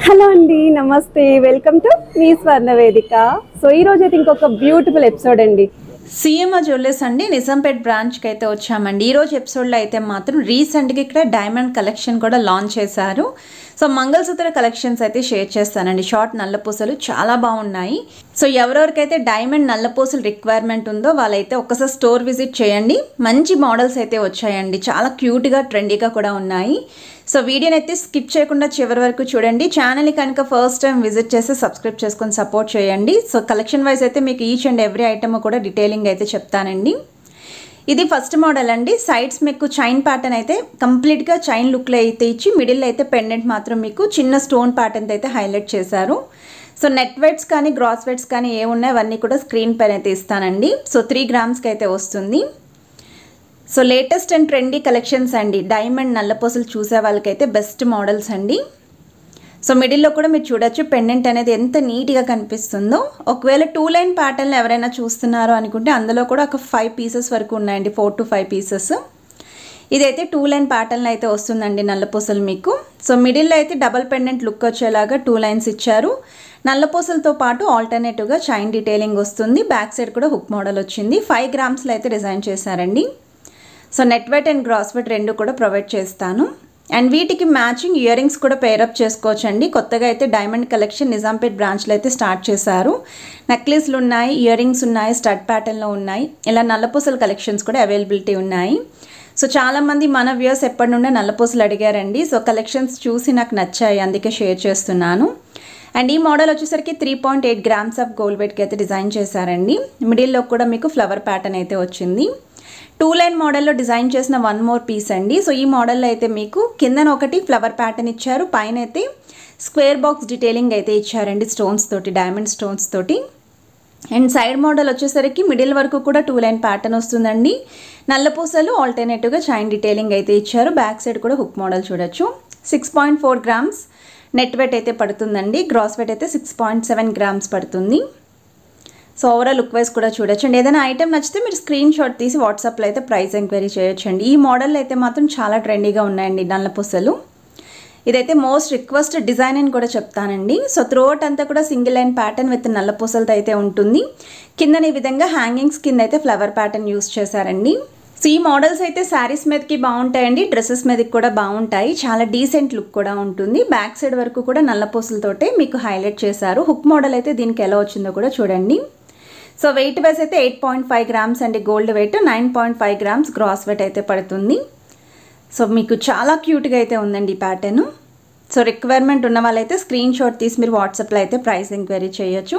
Hello అండి, నమస్తే. Welcome to me స్వర్ణ వేదిక. సో ఈ రోజు అయితే ఇంకొక బ్యూటిఫుల్ ఎపిసోడ్ అండి. సీఎంఆర్ జ్యువెలర్స్ అండి నిజాంపేట్ బ్రాంచ్కి అయితే వచ్చామండి. ఈరోజు ఎపిసోడ్లో అయితే మాత్రం రీసెంట్గా ఇక్కడ డైమండ్ కలెక్షన్ కూడా లాంచ్ చేశారు. సో మంగళసూత్ర కలెక్షన్స్ అయితే షేర్ చేస్తానండి. షార్ట్ నల్లపూసలు చాలా బాగున్నాయి. సో ఎవరెవరికైతే డైమండ్ నల్లపూసలు రిక్వైర్మెంట్ ఉందో వాళ్ళైతే ఒక్కసారి స్టోర్ విజిట్ చేయండి. మంచి మోడల్స్ అయితే వచ్చాయండి. చాలా క్యూట్గా ట్రెండీగా కూడా ఉన్నాయి. సో వీడియోని అయితే స్కిప్ చేయకుండా చివరి వరకు చూడండి. ఛానల్ని కనుక ఫస్ట్ టైం విజిట్ చేస్తే సబ్స్క్రైబ్ చేసుకొని సపోర్ట్ చేయండి. సో కలెక్షన్ వైజ్ అయితే మీకు ఈచ్ అండ్ ఎవ్రీ ఐటమ్ కూడా డీటెయిలింగ్ అయితే చెప్తానండి. ఇది ఫస్ట్ మోడల్ అండి. సైడ్స్ మీకు చైన్ ప్యాటర్న్ అయితే కంప్లీట్గా చైన్ లుక్లో అయితే ఇచ్చి మిడిల్ అయితే పెండెంట్ మాత్రం మీకు చిన్న స్టోన్ ప్యాటర్న్ అయితే హైలైట్ చేశారు. సో నెట్ వెయిట్స్ కానీ గ్రాస్ వెయిట్స్ కానీ ఏమున్నాయి అవన్నీ కూడా స్క్రీన్ పైన అయితే ఇస్తానండి. సో 3 గ్రామ్స్కి అయితే వస్తుంది. So latest and trendy collections అండి. డైమండ్ నల్లపూసలు చూసే వాళ్ళకైతే బెస్ట్ మోడల్స్ అండి. సో మిడిల్లో కూడా మీరు చూడొచ్చు పెండెంట్ అనేది ఎంత నీట్గా కనిపిస్తుందో. ఒకవేళ 2 లైన్ ప్యాటర్న్లు ఎవరైనా చూస్తున్నారో అనుకుంటే అందులో కూడా ఒక 5 పీసెస్ వరకు ఉన్నాయండి. 4 to 5 పీసెస్. ఇదైతే 2 లైన్ ప్యాటర్న్ అయితే వస్తుందండి నల్లపూసలు మీకు. సో మిడిల్లో అయితే డబల్ పెండెంట్ లుక్ వచ్చేలాగా 2 లైన్స్ ఇచ్చారు. నల్లపూసలతో పాటు ఆల్టర్నేటివ్గా చైన్ డీటెయిలింగ్ వస్తుంది. బ్యాక్ సైడ్ కూడా హుక్ మోడల్ వచ్చింది. 5 గ్రామ్స్లో అయితే డిజైన్ చేశారండి. So net weight and gross weight రెండు కూడా ప్రొవైడ్ చేస్తాను. అండ్ వీటికి మ్యాచింగ్ ఇయర్ రింగ్స్ కూడా పేరప్ చేసుకోవచ్చండి. కొత్తగా అయితే డైమండ్ కలెక్షన్ నిజాంపేట్ బ్రాంచ్లో అయితే స్టార్ట్ చేశారు. నెక్లెస్లు ఉన్నాయి, ఇయర్ రింగ్స్ ఉన్నాయి, స్టడ్ ప్యాటర్న్లో ఉన్నాయి. ఇలా నల్లపూసల కలెక్షన్స్ కూడా అవైలబిలిటీ ఉన్నాయి. సో చాలామంది మన వ్యూయర్స్ ఎప్పటి నుండే నల్లపూసలు అడిగారండి. సో కలెక్షన్స్ చూసి నాకు నచ్చాయి, అందుకే షేర్ చేస్తున్నాను. అండ్ ఈ మోడల్ వచ్చేసరికి 3.8 గ్రామ్స్ ఆఫ్ గోల్డ్ వెయిట్కి అయితే డిజైన్ చేశారండి. మిడిల్లో కూడా మీకు ఫ్లవర్ ప్యాటర్న్ అయితే వచ్చింది. 2 లైన్ మోడల్లో డిజైన్ చేసిన 1 మోర్ పీస్ అండి. సో ఈ మోడల్లో అయితే మీకు కిందన ఒకటి ఫ్లవర్ ప్యాటర్న్ ఇచ్చారు, పైన అయితే స్క్వేర్ బాక్స్ డీటెయిలింగ్ అయితే ఇచ్చారండి స్టోన్స్ తోటి, డైమండ్ స్టోన్స్ తోటి. అండ్ సైడ్ మోడల్ వచ్చేసరికి మిడిల్ వరకు కూడా 2 లైన్ ప్యాటర్న్ వస్తుందండి. నల్లపూసలు ఆల్టర్నేటివ్గా చైన్ డీటెయిలింగ్ అయితే ఇచ్చారు. బ్యాక్ సైడ్ కూడా హుక్ మోడల్ చూడొచ్చు. 6.4 గ్రామ్స్ నెట్ వెయిట్ అయితే పడుతుందండి. గ్రాస్ వెయిట్ అయితే 6.7 గ్రామ్స్ పడుతుంది. సో ఓవరాల్ లుక్ వైజ్ కూడా చూడొచ్చు. అండ్ ఏదైనా ఐటమ్ నచ్చితే మీరు స్క్రీన్ షాట్ తీసి వాట్సాప్లో అయితే ప్రైస్ ఎంక్వైరీ చేయొచ్చండి. ఈ మోడల్ అయితే మాత్రం చాలా ట్రెండీగా ఉన్నాయండి నల్లపూసలు. ఇదైతే మోస్ట్ రిక్వెస్ట్ డిజైన్ అని కూడా చెప్తానండి. సో త్రోట్ అంతా కూడా సింగిల్ లైన్ ప్యాటర్న్ విత్ నల్లపూసలతో అయితే ఉంటుంది. కింద ఈ విధంగా హ్యాంగింగ్స్ కింద అయితే ఫ్లవర్ ప్యాటర్న్ యూస్ చేశారండి. సో ఈ మోడల్స్ అయితే శారీస్ మీదకి బాగుంటాయండి, డ్రెస్సెస్ మీదకి కూడా బాగుంటాయి. చాలా డీసెంట్ లుక్ కూడా ఉంటుంది. బ్యాక్ సైడ్ వరకు కూడా నల్లపూసలతోటే మీకు హైలైట్ చేశారు. హుక్ మోడల్ అయితే దీనికి ఎలా వచ్చిందో కూడా చూడండి. సో వెయిట్ వైజ్ అయితే 8.5 గ్రామ్స్ అండి gold weight, 9.5 grams gross weight అయితే పడుతుంది. సో మీకు చాలా క్యూట్గా అయితే ఉందండి ఈ ప్యాటర్న్. సో రిక్వైర్మెంట్ ఉన్న వాళ్ళైతే స్క్రీన్ షాట్ తీసి మీరు వాట్సాప్లో అయితే ప్రైస్ ఎంక్వైరీ చేయొచ్చు.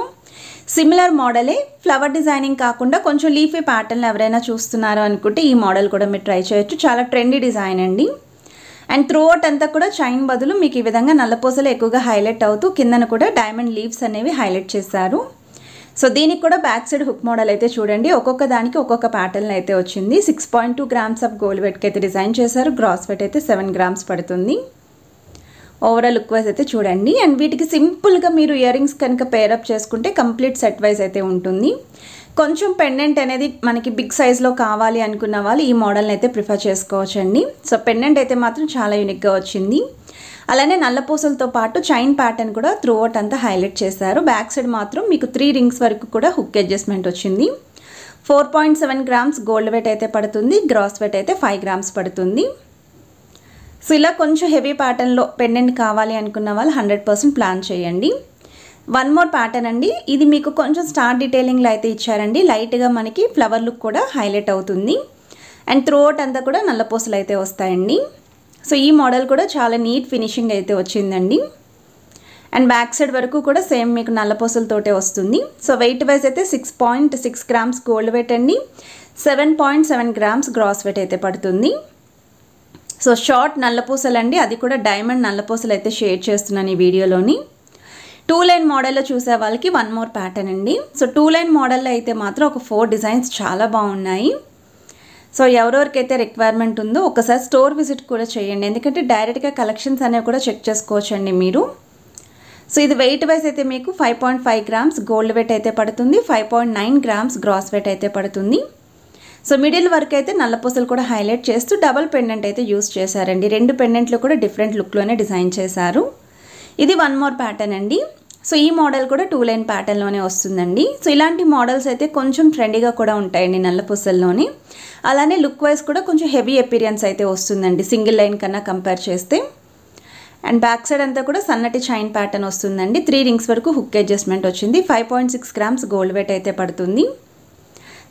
సిమిలర్ మోడలే, ఫ్లవర్ డిజైనింగ్ కాకుండా కొంచెం లీఫీ ప్యాటర్న్లు ఎవరైనా చూస్తున్నారో అనుకుంటే ఈ మోడల్ కూడా మీరు ట్రై చేయొచ్చు. చాలా ట్రెండీ డిజైన్ అండి. అండ్ త్రూఅవుట్ అంతా కూడా చైన్ బదులు మీకు ఈ విధంగా నల్లపూసలు ఎక్కువగా హైలైట్ అవుతూ కిందన కూడా డైమండ్ లీవ్స్ అనేవి హైలైట్ చేశారు. సో దీనికి కూడా బ్యాక్ సైడ్ హుక్ మోడల్ అయితే చూడండి. ఒక్కొక్క దానికి ఒక్కొక్క ప్యాటర్న్ అయితే వచ్చింది. 6.2 గ్రామ్స్ ఆఫ్ గోల్డ్ వెయిట్కి అయితే డిజైన్ చేశారు. గ్రాస్ వెయిట్ అయితే 7 గ్రామ్స్ పడుతుంది. ఓవరాల్ లుక్ వైజ్ అయితే చూడండి. అండ్ వీటికి సింపుల్గా మీరు ఇయర్ రింగ్స్ కనుక పేరప్ చేసుకుంటే కంప్లీట్ సెట్ వైజ్ అయితే ఉంటుంది. కొంచెం పెండెంట్ అనేది మనకి బిగ్ సైజ్లో కావాలి అనుకున్న వాళ్ళు ఈ మోడల్ని అయితే ప్రిఫర్ చేసుకోవచ్చండి. సో పెండెంట్ అయితే మాత్రం చాలా యూనిక్గా వచ్చింది. అలానే నల్లపూసలతో పాటు చైన్ ప్యాటర్న్ కూడా త్రూఅవుట్ అంతా హైలైట్ చేశారు. బ్యాక్ సైడ్ మాత్రం మీకు 3 రింగ్స్ వరకు కూడా హుక్ అడ్జస్ట్మెంట్ వచ్చింది. 4.7 గ్రామ్స్ గోల్డ్ వెయిట్ అయితే పడుతుంది. గ్రాస్ వెయిట్ అయితే 5 గ్రామ్స్ పడుతుంది. సో ఇలా కొంచెం హెవీ ప్యాటర్న్లో పెండెంట్ కావాలి అనుకున్న వాళ్ళు 100% ప్లాన్ చేయండి. 1 మోర్ ప్యాటర్న్ అండి. ఇది మీకు కొంచెం స్టార్ డీటెయిలింగ్లో అయితే ఇచ్చారండి. లైట్గా మనకి ఫ్లవర్ లుక్ కూడా హైలైట్ అవుతుంది. అండ్ త్రూఅవుట్ అంతా కూడా నల్లపూసలు అయితే వస్తాయండి. సో ఈ మోడల్ కూడా చాలా నీట్ ఫినిషింగ్ అయితే వచ్చిందండి. అండ్ బ్యాక్ సైడ్ వరకు కూడా సేమ్ మీకు నల్లపూసలతోటే వస్తుంది. సో వెయిట్ వైజ్ అయితే 6.6 గ్రామ్స్ గోల్డ్ వెయిట్ అండి, 7.7 గ్రామ్స్ గ్రాస్ వెయిట్ అయితే పడుతుంది. సో షార్ట్ నల్లపూసలు అండి, అది కూడా డైమండ్ నల్లపూసలు అయితే షేర్ చేస్తున్నాను ఈ వీడియోలోని. 2 లైన్ మోడల్లో చూసే వాళ్ళకి 1 మోర్ ప్యాటర్న్ అండి. సో 2 లైన్ మోడల్లో అయితే మాత్రం ఒక 4 డిజైన్స్ చాలా బాగున్నాయి. సో ఎవరెవరికైతే రిక్వైర్మెంట్ ఉందో ఒకసారి స్టోర్ విజిట్ కూడా చేయండి. ఎందుకంటే డైరెక్ట్గా కలెక్షన్స్ అనేవి కూడా చెక్ చేసుకోవచ్చండి మీరు. సో ఇది వెయిట్ వైజ్ అయితే మీకు 5.5 గ్రామ్స్ గోల్డ్ వెయిట్ అయితే పడుతుంది. 5.9 గ్రామ్స్ గ్రాస్ వెయిట్ అయితే పడుతుంది. సో మిడిల్ వరకు అయితే నల్లపూసలు కూడా హైలైట్ చేస్తూ డబల్ పెండెంట్ అయితే యూస్ చేశారండి. 2 పెండెంట్లు కూడా డిఫరెంట్ లుక్లోనే డిజైన్ చేశారు. ఇది వన్ మోర్ ప్యాటర్న్ అండి. సో ఈ మోడల్ కూడా 2 లైన్ ప్యాటర్న్లోనే వస్తుందండి. సో ఇలాంటి మోడల్స్ అయితే కొంచెం ట్రెండీగా కూడా ఉంటాయండి నల్లపూసల్లోని. అలానే లుక్ వైజ్ కూడా కొంచెం హెవీ అపీరియన్స్ అయితే వస్తుందండి సింగిల్ లైన్ కన్నా కంపేర్ చేస్తే. అండ్ బ్యాక్ సైడ్ అంతా కూడా సన్నటి చైన్ ప్యాటర్న్ వస్తుందండి. 3 రింగ్స్ వరకు హుక్ అడ్జస్ట్మెంట్ వచ్చింది. 5.6 గ్రామ్స్ గోల్డ్ వెయిట్ అయితే పడుతుంది.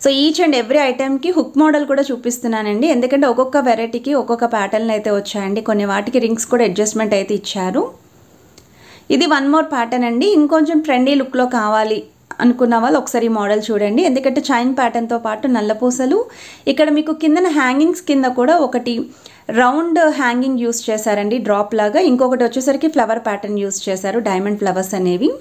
సో ఈచ్ అండ్ ఎవ్రీ ఐటెంకి హుక్ మోడల్ కూడా చూపిస్తున్నానండి, ఎందుకంటే ఒక్కొక్క వెరైటీకి ఒక్కొక్క ప్యాటర్న్ అయితే వచ్చాయండి. కొన్ని వాటికి రింగ్స్ కూడా అడ్జస్ట్మెంట్ అయితే ఇచ్చారు. ఇది వన్ మోర్ ప్యాటర్న్ అండి. ఇంకొంచెం ట్రెండీ లుక్లో కావాలి అనుకున్న వాళ్ళు ఒకసారి మోడల్ చూడండి, ఎందుకంటే చైన్ ప్యాటర్న్తో పాటు నల్లపూసలు ఇక్కడ మీకు కిందన హ్యాంగింగ్స్ కింద కూడా ఒకటి రౌండ్ హ్యాంగింగ్ యూస్ చేశారండి డ్రాప్ లాగా. ఇంకొకటి వచ్చేసరికి ఫ్లవర్ ప్యాటర్న్ యూస్ చేశారు, డైమండ్ ఫ్లవర్స్ అనేవి.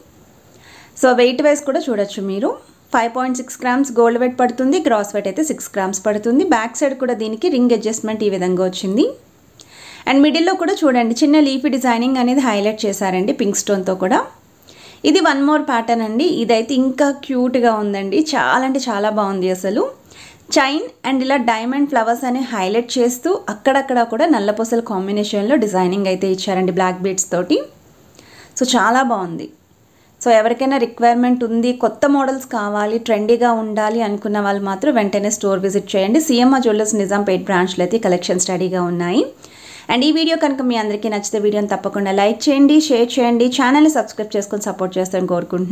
సో వెయిట్ వైజ్ కూడా చూడొచ్చు మీరు. 5.6 గ్రామ్స్ గోల్డ్ వెయిట్ పడుతుంది. గ్రాస్ వెయిట్ అయితే 6 గ్రామ్స్ పడుతుంది. బ్యాక్ సైడ్ కూడా దీనికి రింగ్ అడ్జస్ట్మెంట్ ఈ విధంగా వచ్చింది. అండ్ మిడిల్లో కూడా చూడండి చిన్న లీఫీ డిజైనింగ్ అనేది హైలైట్ చేశారండి పింక్ స్టోన్తో కూడా. ఇది వన్ మోర్ ప్యాటర్న్ అండి. ఇదైతే ఇంకా క్యూట్గా ఉందండి, చాలా అంటే చాలా బాగుంది అసలు. చైన్ అండ్ ఇలా డైమండ్ ఫ్లవర్స్ అని హైలైట్ చేస్తూ అక్కడక్కడ కూడా నల్లపూసల కాంబినేషన్లో డిజైనింగ్ అయితే ఇచ్చారండి బ్లాక్ బీడ్స్ తోటి. సో చాలా బాగుంది. సో ఎవరికైనా రిక్వైర్మెంట్ ఉంది, కొత్త మోడల్స్ కావాలి, ట్రెండీగా ఉండాలి అనుకున్న వాళ్ళు మాత్రం వెంటనే స్టోర్ విజిట్ చేయండి. సిఎంఆర్ జ్యువెలర్స్ నిజాంపేట్ బ్రాంచ్లో అయితే కలెక్షన్స్ రెడీగా ఉన్నాయి. అండ్ ఈ వీడియో కనుక మీ అందరికీ నచ్చితే వీడియోని తప్పకుండా లైక్ చేయండి, షేర్ చేయండి, ఛానల్ని సబ్స్క్రైబ్ చేసుకొని సపోర్ట్ చేస్తారని కోరుకుంటున్నాను.